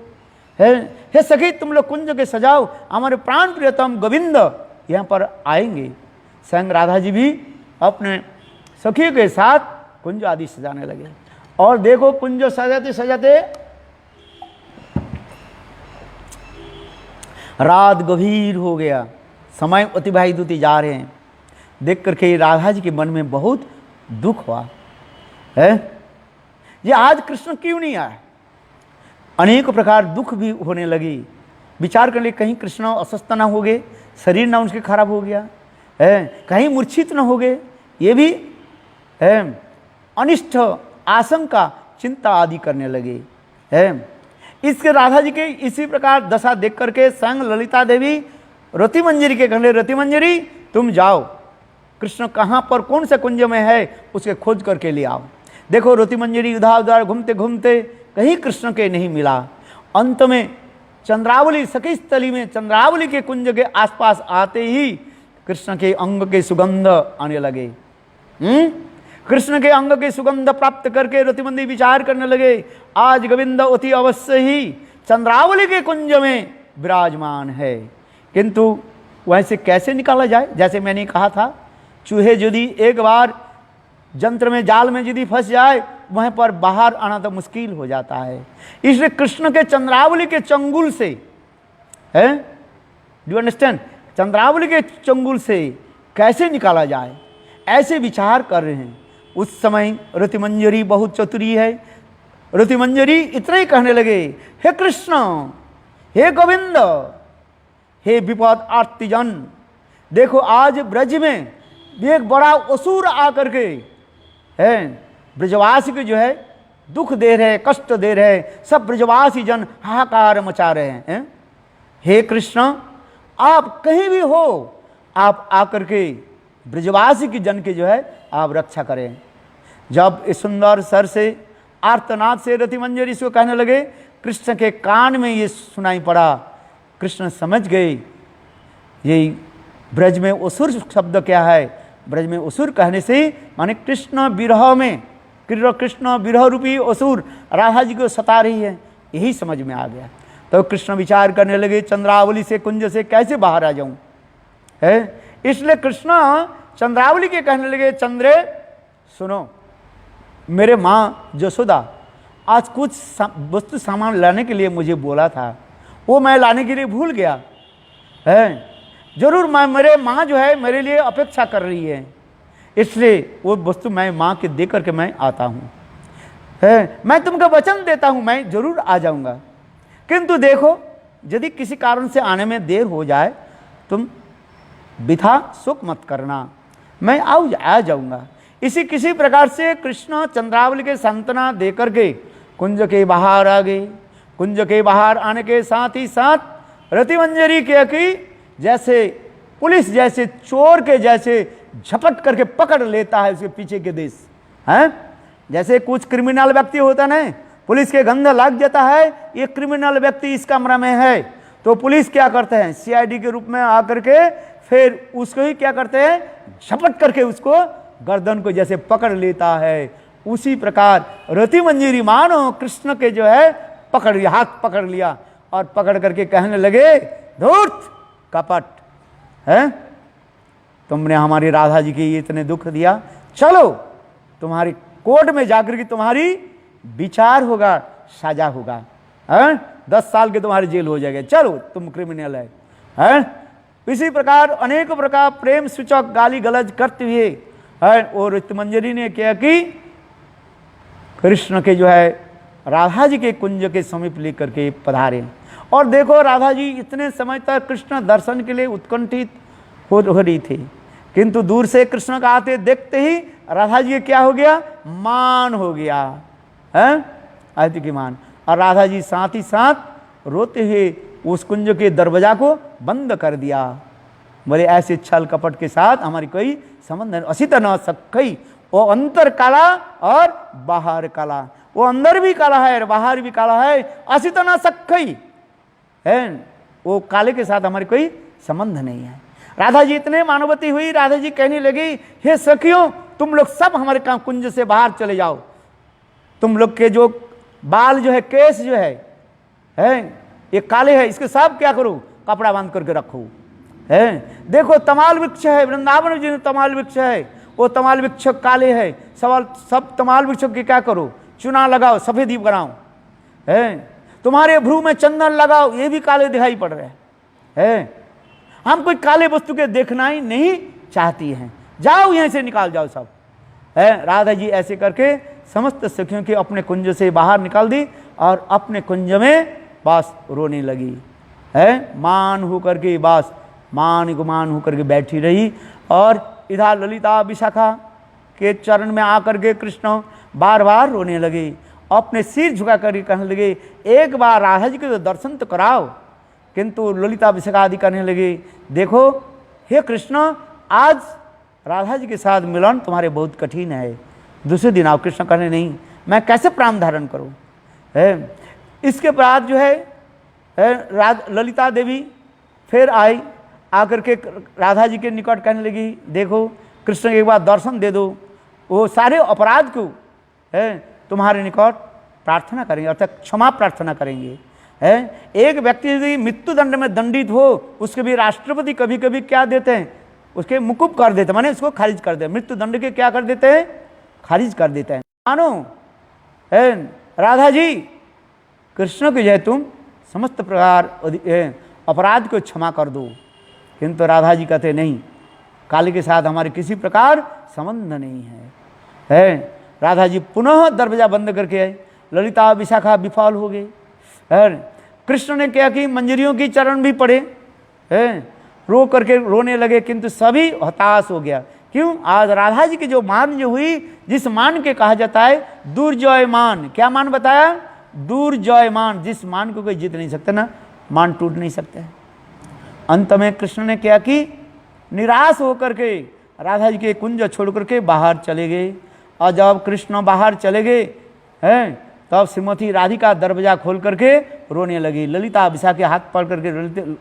हे सखी तुम लोग कुंज के सजाओ, हमारे प्राण प्रियतम गोविंद यहाँ पर आएंगे। स्वयं राधा जी भी अपने सखी के साथ कुंज आदि सजाने लगे, और देखो कुंज सजाते सजाते रात गंभीर हो गया, समय अतिबाहित होते जा रहे हैं। देख करके राधा जी के मन में बहुत दुख हुआ है, ये आज कृष्ण क्यों नहीं आए, अनेक प्रकार दुख भी होने लगी। विचार कर ले, कहीं कृष्ण अस्वस्थ ना हो गए, शरीर ना उनके खराब हो गया है, कहीं मूर्छित न हो गए, ये भी है, अनिष्ट आशंका चिंता आदि करने लगे है। इसके राधा जी के इसी प्रकार दशा देख करके स्वयं ललिता देवी रति मंजरी के कहने, रति मंजरी तुम जाओ, कृष्ण कहाँ पर कौन से कुंज में है उसके खोज करके ले आओ। देखो रति मंजरी उधार उधार घूमते घूमते कहीं कृष्ण के नहीं मिला। अंत में चंद्रावली सखी स्थली में चंद्रावली के कुंज के आसपास आते ही कृष्ण के अंग के सुगंध आने लगे। कृष्ण के अंग के सुगंध प्राप्त करके रतिमंदी विचार करने लगे, आज गोविंद अति अवश्य ही चंद्रावली के कुंज में विराजमान है, किंतु वैसे कैसे निकाला जाए। जैसे मैंने कहा था, चूहे यदि एक बार जंत्र में जाल में यदि फंस जाए वहीं पर बाहर आना तो मुश्किल हो जाता है। इसलिए कृष्ण के चंद्रावली के चंगुल से है, डू अंडरस्टैंड, चंद्रावली के चंगुल से कैसे निकाला जाए ऐसे विचार कर रहे हैं। उस समय रतिमंजरी बहुत चतुरी है। रतिमंजरी इतना ही कहने लगे, हे कृष्ण, हे गोविंद, हे विपद आर्तिजन, देखो आज ब्रज में एक बड़ा असुर आकर के है ब्रजवासी को जो है दुख दे रहे, कष्ट दे रहे, सब ब्रजवासी जन हाहाकार मचा रहे हैं। हे कृष्ण, आप कहीं भी हो, आप आकर के ब्रजवासी की जन के जो है आप रक्षा करें। जब इस सुंदर सर से आर्तनाद से रतिमंजरी इसको कहने लगे, कृष्ण के कान में ये सुनाई पड़ा। कृष्ण समझ गए यही ब्रज में असुर शब्द क्या है। ब्रज में असुर कहने से माने कृष्ण विरह में, कृष्ण विरह रूपी असुर राधा जी को सता रही है, यही समझ में आ गया। तो कृष्ण विचार करने लगे, चंद्रावली से कुंज से कैसे बाहर आ जाऊं है। इसलिए कृष्ण चंद्रावली के कहने लगे, चंद्रे सुनो, मेरे माँ जसोदा आज कुछ वस्तु सामान लाने के लिए मुझे बोला था, वो मैं लाने के लिए भूल गया है। जरूर मेरे माँ जो है मेरे लिए अपेक्षा कर रही है, इसलिए वो वस्तु मैं माँ के दे करके मैं आता हूँ है। मैं तुमको वचन देता हूँ मैं जरूर आ जाऊँगा, किंतु देखो यदि किसी कारण से आने में देर हो जाए तुम बिथा शोक मत करना, मैं आ जाऊँगा। इसी किसी प्रकार से कृष्ण चंद्रावली के सांत्वना दे करके कुंज के बाहर आ गए। कुंज के बाहर आने के साथ ही साथ रतिमंजरी की जैसे पुलिस जैसे चोर के जैसे झपट करके पकड़ लेता है उसके पीछे के देश हैं। जैसे कुछ क्रिमिनल व्यक्ति होता ना, पुलिस के गंध लग जाता है ये क्रिमिनल व्यक्ति इस कमरा में है, तो पुलिस क्या करते हैं सीआईडी के रूप में आकर के फिर उसको ही क्या करते हैं, झपट करके उसको गर्दन को जैसे पकड़ लेता है। उसी प्रकार रतिमंजरी मानो कृष्ण के जो है पकड़ लिया, हाथ पकड़ लिया और पकड़ करके कहने लगे, धूर्त कपट है, तुमने हमारी राधा जी की इतने दुख दिया, चलो तुम्हारी कोर्ट में जाकर के तुम्हारी विचार होगा, सजा होगा है, 10 साल के तुम्हारी जेल हो जाएगा, चलो तुम क्रिमिनल है। इसी प्रकार अनेक प्रकार प्रेम सूचक गाली गलौज करते हुए है। और रतिमंजरी ने क्या कि कृष्ण के जो है राधा जी के कुंज के समीप लेकर के पधारे। और देखो राधा जी इतने समय तक कृष्ण दर्शन के लिए उत्कंठित हो रही थी, किंतु दूर से कृष्ण का आते देखते ही राधा जी क्या हो गया, मान हो गया है, आदित्य की मान। और राधा जी साथ ही साथ रोते हुए उस कुंज के दरवाजा को बंद कर दिया। बोले ऐसे छल कपट के साथ हमारी कोई संबंध नहीं, असित न सकई, वो अंतर काला और बाहर काला, वो अंदर भी काला है और बाहर भी काला है, असित न सकई है, वो काले के साथ हमारी कोई संबंध नहीं है। राधा जी इतने मानवती हुई, राधा जी कहने लगी, हे सखियों तुम लोग सब हमारे कुंज से बाहर चले जाओ, तुम लोग के जो बाल जो है, केस जो है ये काले है, इसके सब क्या करो, कपड़ा बांध करके रखो है। देखो तमाल वृक्ष है, वृंदावन जी में तमाल वृक्ष है, वो तमाल वृक्ष काले है, सब तमाल वृक्ष के क्या करो, चुना लगाओ, सफेदी बनाओ है। तुम्हारे भ्रू में चंदन लगाओ, ये भी काले दिखाई पड़ रहे हैं। हम कोई काले वस्तु के देखना ही नहीं चाहती हैं, जाओ यहीं से निकाल जाओ सब है। राधा जी ऐसे करके समस्त सखियों के अपने कुंज से बाहर निकाल दी और अपने कुंज में बस रोने लगी है, मान होकर के बस मान गुमान होकर के बैठी रही। और इधर ललिता विशाखा के चरण में आकर के कृष्ण बार बार रोने लगे, अपने सिर झुका करके कहने लगे एक बार राधा जी के तो दर्शन तो कराओ। किंतु ललिता विशाखा आदि कहने लगे देखो हे कृष्ण, आज राधा जी के साथ मिलन तुम्हारे बहुत कठिन है, दूसरे दिन आओ। कृष्ण कहने नहीं, मैं कैसे प्राण धारण करूं है। इसके बाद जो है ललिता देवी फिर आई, आकर के राधा जी के निकट कहने लगी देखो कृष्ण एक बार दर्शन दे दो, वो सारे अपराध को है तुम्हारे निकट प्रार्थना करेंगे, अर्थात क्षमा प्रार्थना करेंगे है। एक व्यक्ति यदि मृत्यु दंड में दंडित हो, उसके भी राष्ट्रपति कभी कभी क्या देते हैं, उसके मुकुब कर देते हैं, माने उसको खारिज कर देते हैं, मृत्यु दंड के क्या कर देते हैं, खारिज कर देते हैं। मानो है राधा जी कृष्ण को जय तुम समस्त प्रकार अपराध को क्षमा कर दो। किंतु राधा जी कहते नहीं, काली के साथ हमारे किसी प्रकार संबंध नहीं है। राधा जी पुनः दरवाजा बंद करके आए, ललिता विशाखा विफल हो गए। कृष्ण ने क्या कि मंजरियों की चरण भी पड़े, रो करके रोने लगे, किंतु सभी हताश हो गया। क्यों? आज राधा जी की जो मान जो हुई, जिस मान के कहा जाता है दुर्जय मान, क्या मान बताया? दुर्जय मान, जिस मान को कोई जीत नहीं सकता ना, मान टूट नहीं सकता है। अंत में कृष्ण ने क्या कि निराश होकर के राधा जी के कुंज छोड़ करके बाहर चले गए। और जब कृष्ण बाहर चले गए हैं, तब श्रीमती राधिका दरवाजा खोल करके रोने लगी। ललिता विशाखा के हाथ पकड़ करके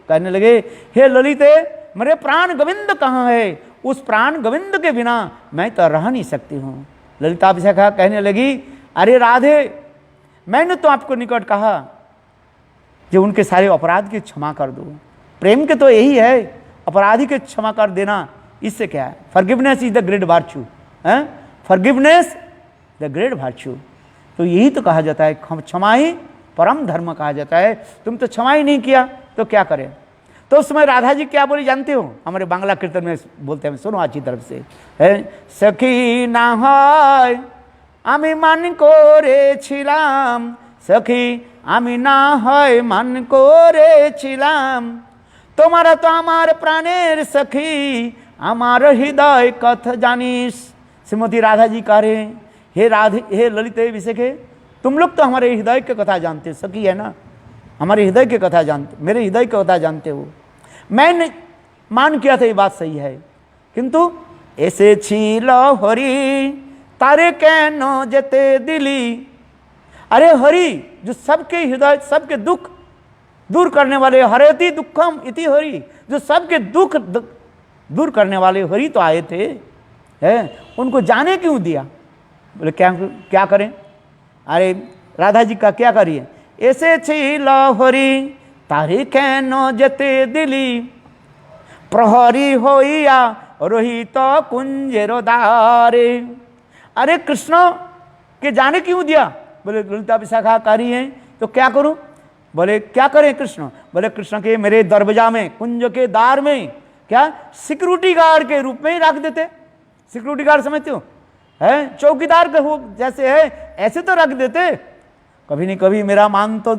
कहने लगे हे ललिते, मेरे प्राण गोविंद कहाँ है? उस प्राण गोविंद के बिना मैं तो रह नहीं सकती हूँ। ललिता विशाखा कहने लगी अरे राधे, मैंने तो आपको निकट कहा जो उनके सारे अपराध की क्षमा कर दो। प्रेम के तो यही है, अपराधी के क्षमा कर देना, इससे क्या है? Forgiveness is the great virtue, forgiveness the great virtue. तो यही तो कहा जाता है, क्षमा ही परम धर्म कहा जाता है। तुम तो क्षमा ही नहीं किया तो क्या करें? तो उस समय राधा जी क्या बोली जानते हो? हमारे बांग्ला कीर्तन में बोलते हैं, सुनो अच्छी तरफ से, सखी ना হয় আমি মান করেছিলাম, সখী আমি না হয় মান করেছিলাম, তোমারা তো আমার প্রাণের সখী, আমার হৃদয় কথা জানিস। श्रीमती राधा जी कह रहे हैं हे राधे, हे ललित विशाखे, तुम लोग तो हमारे हृदय की कथा जानते हो, सखी है ना, हमारे हृदय की कथा जानते, मेरे हृदय की कथा जानते हो। मैंने मान किया था ये बात सही है, किंतु ऐसे छीलो हरि तारे कैनो जते दिली। अरे हरि जो सबके हृदय, सबके दुख दूर करने वाले, हरेति दुखम इति हरि, जो सबके दुख दूर करने वाले हरि तो आए थे, है उनको जाने क्यों दिया? बोले क्या करें? अरे राधा जी का क्या करिए? ऐसे छीलो हरि तारे कैनो जते दिली, प्रहरी होइया रोहित कुंजेरो दारे। अरे कृष्ण के जाने क्यों दिया? बोले ललिता विशाखा कारी हैं तो क्या करूं? बोले क्या करें कृष्ण? बोले कृष्ण के मेरे दरवाजा में, कुंज के द्वार में क्या सिक्योरिटी गार्ड के रूप में ही रख देते। सिक्योरिटी गार्ड समझते हो, है चौकीदार के हो जैसे है, ऐसे तो रख देते। कभी नहीं कभी मेरा मान तो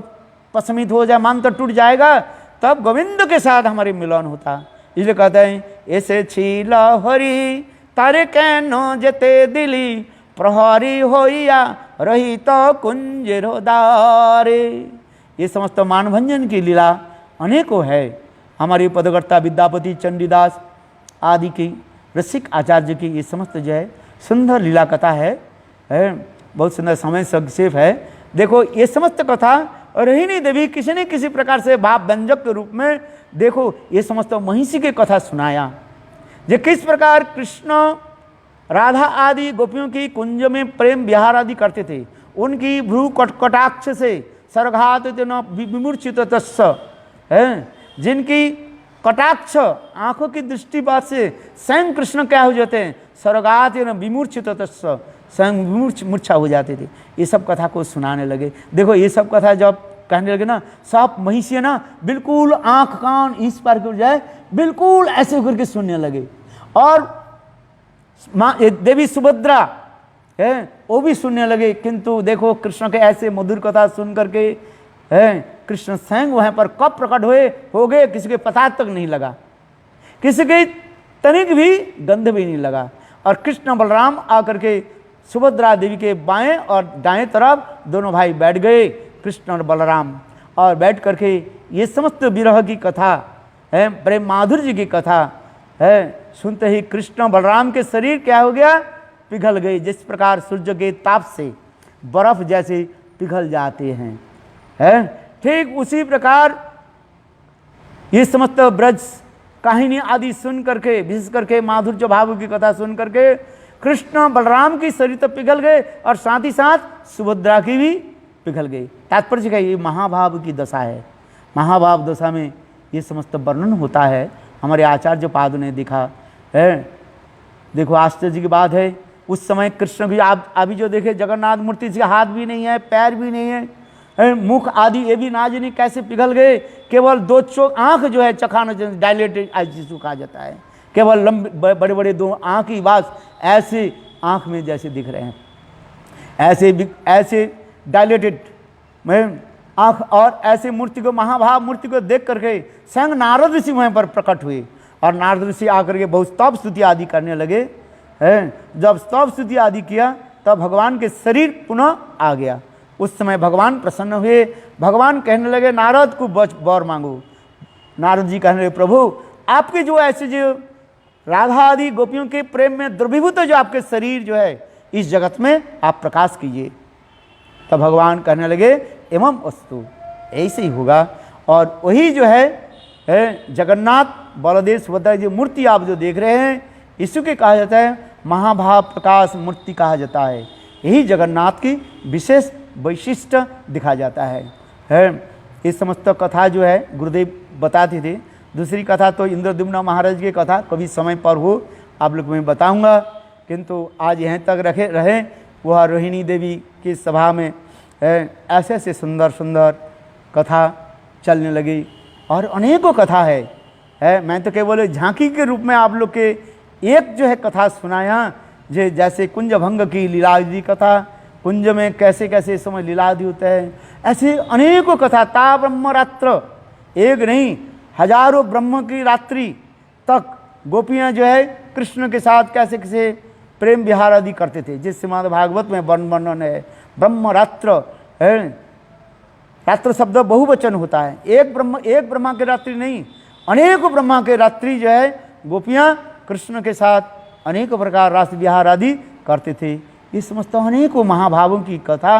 पसमित हो जाए, मान तो टूट जाएगा, तब गोविंद के साथ हमारे मिलन होता। इसलिए कहते हैं ऐसे छीला हरि तारे कैनो जते दिली, प्रहरी होइया रही तो कुंजरो दारे। ये समस्त मानभंजन की लीला अनेकों है। हमारी पदकर्ता विद्यापति चंडीदास आदि की, रसिक आचार्य की ये समस्त जो है सुंदर लीला कथा है, बहुत सुंदर समय संक्षेप है। देखो ये समस्त कथा रोहिणी देवी किसी न किसी प्रकार से भाव व्यंजक के रूप में, देखो ये समस्त महिषी की कथा सुनाया, जो किस प्रकार कृष्ण राधा आदि गोपियों की कुंज में प्रेम विहार आदि करते थे। उनकी भ्रू कटाक्ष से सर्वघात विमूर्छित है, जिनकी कटाक्ष आंखों की दृष्टिपात से स्वयं कृष्ण क्या हो जाते हैं, सर्वघात विमूर्छित स्वयं मूर्छा हो जाते थे। ये सब कथा को सुनाने लगे। देखो ये सब कथा जब कहने लगे ना, सब महिषी ना बिल्कुल आंख कान इस पार कर जाए, बिल्कुल ऐसे होकर के सुनने लगे। और माँ देवी सुभद्रा है वो भी सुनने लगे। किंतु देखो कृष्ण के ऐसे मधुर कथा सुन करके है कृष्ण स्वयं वहां पर कब प्रकट हुए हो गए किसी के पता तक नहीं लगा, किसी के तनिक भी गंध भी नहीं लगा। और कृष्ण बलराम आकर के सुभद्रा देवी के बाएं और दाएं तरफ दोनों भाई बैठ गए, कृष्ण और बलराम, और बैठ करके ये समस्त विरह की कथा है, प्रेम माधुर्य की कथा है सुनते ही कृष्ण बलराम के शरीर क्या हो गया, पिघल गए। जिस प्रकार सूर्य के ताप से बर्फ जैसे पिघल जाते हैं, है ठीक उसी प्रकार ये समस्त ब्रज कहानी आदि सुन करके, विशेष करके माधुर्य भाव की कथा सुन करके कृष्ण बलराम की शरीर तो पिघल गए और साथ ही साथ सुभद्रा की भी पिघल गई। तात्पर्य का ये महाभाव की दशा है। महाभाव दशा में ये समस्त वर्णन होता है, हमारे आचार्य पाद ने दिखा है। देखो आश्चर्य की बात है, उस समय कृष्ण भी आप अभी जो देखे जगन्नाथ मूर्ति से हाथ भी नहीं है, पैर भी नहीं है, मुख आदि ये भी ना जाने कैसे पिघल गए। केवल दो चोक आंख जो है चखाना डायलेटेड जिसको कहा जाता है, केवल लंबे बड़े बड़े दो आंख की बात ऐसे आंख में जैसे दिख रहे हैं, ऐसे डायलेटेड में आंख, और ऐसे मूर्ति को महाभाव मूर्ति को देख करके स्वयं नारद ऋषि वहीं पर प्रकट हुए और नारद ऋषि आकर के बहुत स्तव स्तुति आदि करने लगे हैं। जब स्तव स्तुति आदि किया तब भगवान के शरीर पुनः आ गया। उस समय भगवान प्रसन्न हुए, भगवान कहने लगे नारद को वर मांगो। नारद जी कहने लगे प्रभु आपके जो ऐसे जो राधा आदि गोपियों के प्रेम में द्रवीभूत जो आपके शरीर जो है इस जगत में आप प्रकाश कीजिए। तब भगवान कहने लगे एवं अस्तु, ऐसे ही होगा। और वही जो है जगन्नाथ बलदेव सुभद्रा जी मूर्ति आप जो देख रहे हैं इसको के कहा जाता है महाभाव प्रकाश मूर्ति कहा जाता है। यही जगन्नाथ की विशेष वैशिष्ट दिखा जाता है। ये समस्त कथा जो है गुरुदेव बताते थे। दूसरी कथा तो इंद्रद्युम्न महाराज की कथा कभी समय पर हो आप लोग मैं बताऊंगा, किंतु आज यहाँ तक रहे। वह रोहिणी देवी की सभा में ऐसे ऐसे सुंदर सुंदर कथा चलने लगी और अनेकों कथा है। मैं तो केवल झांकी के रूप में आप लोग के एक जो है कथा सुनाया, जैसे कुंज भंग की लीलादि कथा, कुंज में कैसे कैसे समय लीलादि होता है, ऐसे अनेकों कथा। ता ब्रह्म रात्र, एक नहीं हजारों ब्रह्म की रात्रि तक गोपियाँ जो है कृष्ण के साथ कैसे कैसे प्रेम विहार आदि करते थे, जिस श्रीमद् भागवत में वर्णन है। ब्रह्म रात्र है, रात्र शब्द बहुवचन होता है, एक ब्रह्मा के रात्रि नहीं, अनेकों ब्रह्मा के रात्रि जो है गोपियाँ कृष्ण के साथ अनेक प्रकार रास विहार आदि करते थे। ये समस्त अनेकों महाभावों की कथा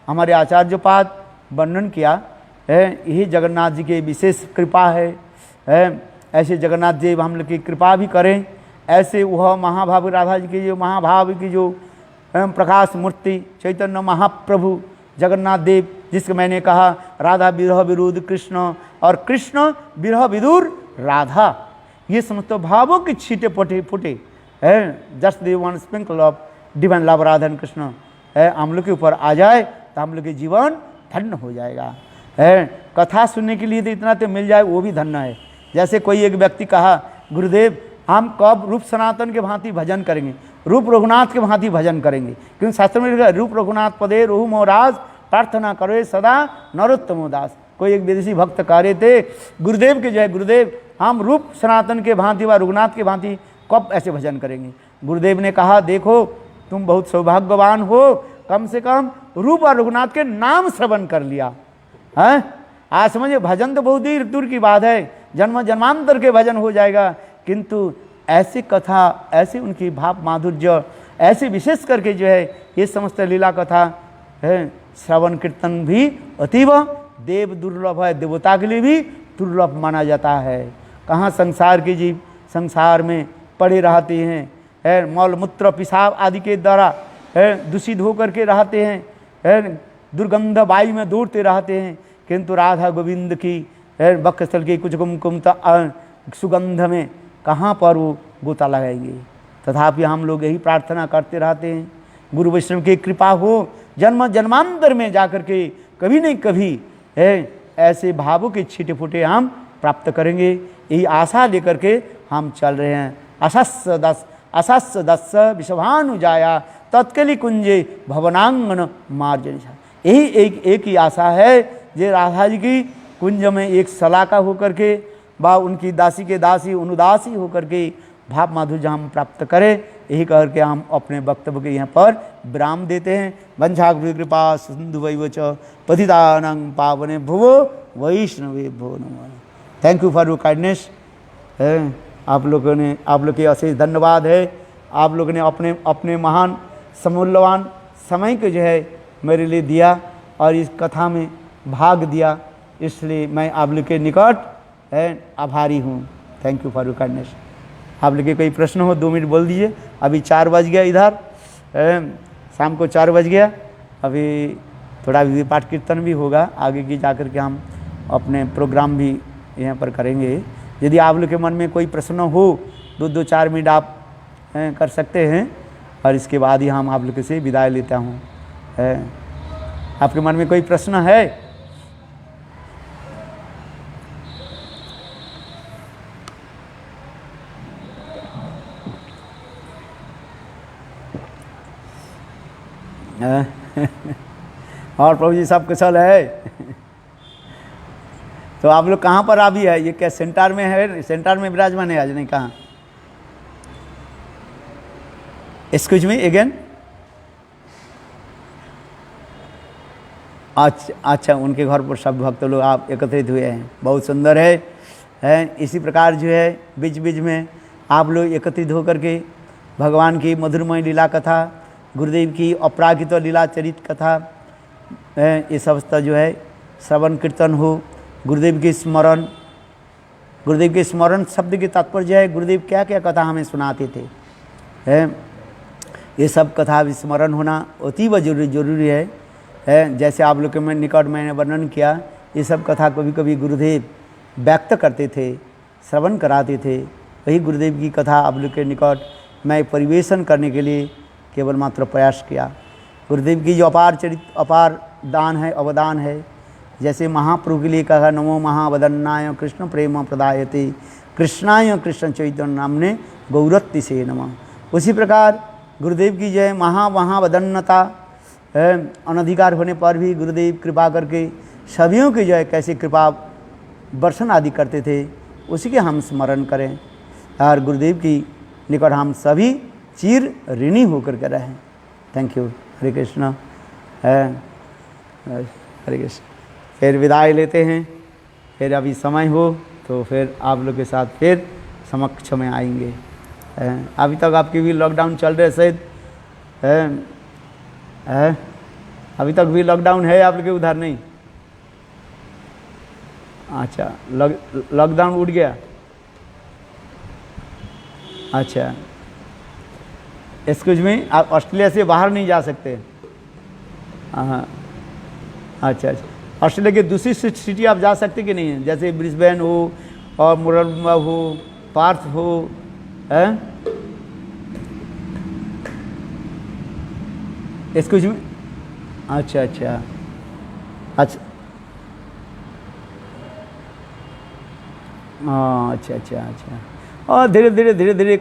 हमारे आचार्यपाद वर्णन किया है। यही जगन्नाथ जी की विशेष कृपा है। ऐसे जगन्नाथ जी हम लोग की कृपा भी करें, ऐसे वह महाभाव राधा जी की जो महाभाव की जो प्रकाश मूर्ति चैतन्य महाप्रभु जगन्नाथ देव, जिसको मैंने कहा राधा विरह विरुद्ध कृष्ण और कृष्ण विरह विदुर राधा, ये समस्त भावों के छींटे फूटे है। Just they one sprinkle of divine love Radha and Krishna है हम लोग के ऊपर आ जाए तो हम लोग के जीवन धन्य हो जाएगा। है कथा सुनने के लिए तो इतना तो मिल जाए वो भी धन्य है। जैसे कोई एक व्यक्ति कहा गुरुदेव हम कब रूप सनातन के भांति भजन करेंगे, रूप रघुनाथ के भांति भजन करेंगे, क्योंकि शास्त्र में लिखा रूप रघुनाथ पदे रोहु मोराज प्रार्थना करो सदा नरोत्तमो दास। कोई एक विदेशी भक्त कह रहे थे गुरुदेव के जो है गुरुदेव हम रूप सनातन के भांति व रघुनाथ के भांति कब ऐसे भजन करेंगे। गुरुदेव ने कहा देखो तुम बहुत सौभाग्यवान हो, कम से कम रूप और रघुनाथ के नाम श्रवण कर लिया है। आज समझिए भजन तो बहुत ही दूर की बात है, जन्म जन्मांतर के भजन हो जाएगा, किंतु ऐसी कथा ऐसी उनकी भाव माधुर्य ऐसे विशेष करके जो है ये समस्त लीला कथा है श्रवण कीर्तन भी अतीव देव दुर्लभ है, देवता के लिए भी दुर्लभ माना जाता है। कहाँ संसार के जीव संसार में पड़े रहते हैं, मौल मूत्र पेशाब आदि के द्वारा दूषित होकर के रहते हैं, दुर्गंध वायु में दौड़ते रहते हैं, किंतु राधा गोविंद की वक्षस्थल की कुछ कुमकुमता सुगंध में कहाँ पर वो गोता लगाएंगे। तथापि हम लोग यही प्रार्थना करते रहते हैं गुरु वैष्णव की कृपा हो, जन्म जन्मांतर में जाकर के कभी नहीं कभी ऐसे भावों के छीटे फूटे हम प्राप्त करेंगे, यही आशा लेकर के हम चल रहे हैं। असस्य दस विषभानुजाया तत्कली कुंजे भवनांगन मार्जन। यही एक ही आशा है जे राधा जी की कुंज में एक सलाका होकर के बा उनकी दासी के दासी अनुदासी होकर के भाव माधुर्य हम प्राप्त करें, यही करके हम अपने वक्तव्य के यहाँ पर विराम देते हैं। वंशा कृपा सिंधु वैवच पतितानां पावने भुवो वैष्णवे भो नमः। Thank you for your kindness. आप लोग के अशेष धन्यवाद है। आप लोगों ने अपने अपने महान समूल्यवान समय को जो है मेरे लिए दिया और इस कथा में भाग दिया, इसलिए मैं आप लोग के निकट आभारी हूँ। Thank you for your kindness. आप लोग के कोई प्रश्न हो 2 मिनट बोल दीजिए। अभी 4 बज गया, इधर शाम को 4 बज गया। अभी थोड़ा भी पाठ कीर्तन भी होगा, आगे की जाकर के हम अपने प्रोग्राम भी यहाँ पर करेंगे। यदि आप लोग के मन में कोई प्रश्न हो 2-2 4 मिनट आप कर सकते हैं, और इसके बाद ही हम आप लोग से विदाई लेता हूँ। आपके मन में कोई प्रश्न है? और प्रभु जी सब कुशल है? तो आप लोग कहाँ पर अभी है? ये क्या सेंटर में है? सेंटर में विराजमान है आज? नहीं, कहाँ? Excuse me again. अच्छा, उनके घर पर सब भक्त लोग आप एकत्रित हुए हैं, बहुत सुंदर है। इसी प्रकार जो है बीच बीच में आप लोग एकत्रित होकर के भगवान की मधुरमय लीला कथा, गुरुदेव की अपरागित लीला चरित कथा, ये सब जो है श्रवण कीर्तन हो, गुरुदेव के स्मरण। गुरुदेव के स्मरण शब्द के तात्पर्य है गुरुदेव क्या क्या कथा हमें सुनाते थे, ये सब कथा स्मरण होना अतीव जरूरी है। जैसे आप लोग के मैं निकट मैंने वर्णन किया, ये सब कथा कभी कभी गुरुदेव व्यक्त करते थे, श्रवण कराते थे। वही गुरुदेव की कथा आप लोग के निकट मैं परिवेशन करने के लिए केवल मात्र प्रयास किया। गुरुदेव की जो अपार चरित्र, अपार दान है, अवदान है। जैसे महाप्रभु के लिए कहा नमो महावदन्नाय कृष्ण प्रेम प्रदायते कृष्णाय कृष्ण चैतन्य नामने गौरत्ति से नमः। उसी प्रकार गुरुदेव की जय महावदन्नता, अनधिकार होने पर भी गुरुदेव कृपा करके सभियों की जय कैसे कृपा वर्षण आदि करते थे, उसी के हम स्मरण करें और गुरुदेव की निकट हम सभी चिर ऋणी होकर के रहें। Thank you. हरे कृष्ण। हरे कृष्ण। फिर विदाई लेते हैं, फिर अभी समय हो तो फिर आप लोग के साथ फिर समक्ष में आएंगे। अभी तक आपकी भी लॉकडाउन चल रहे शायद, अभी तक भी लॉकडाउन है आप लोग के उधर? नहीं, अच्छा, लॉकडाउन उठ गया। अच्छा, एक्सक्यूज मी, आप ऑस्ट्रेलिया से बाहर नहीं जा सकते? हाँ, अच्छा, ऑस्ट्रेलिया की दूसरी सिटी आप जा सकते कि नहीं है? जैसे ब्रिस्बेन हो और मोरलम्बा हो, पार्थ हो, एक्सक्यूज मी। अच्छा, हाँ, अच्छा, और धीरे धीरे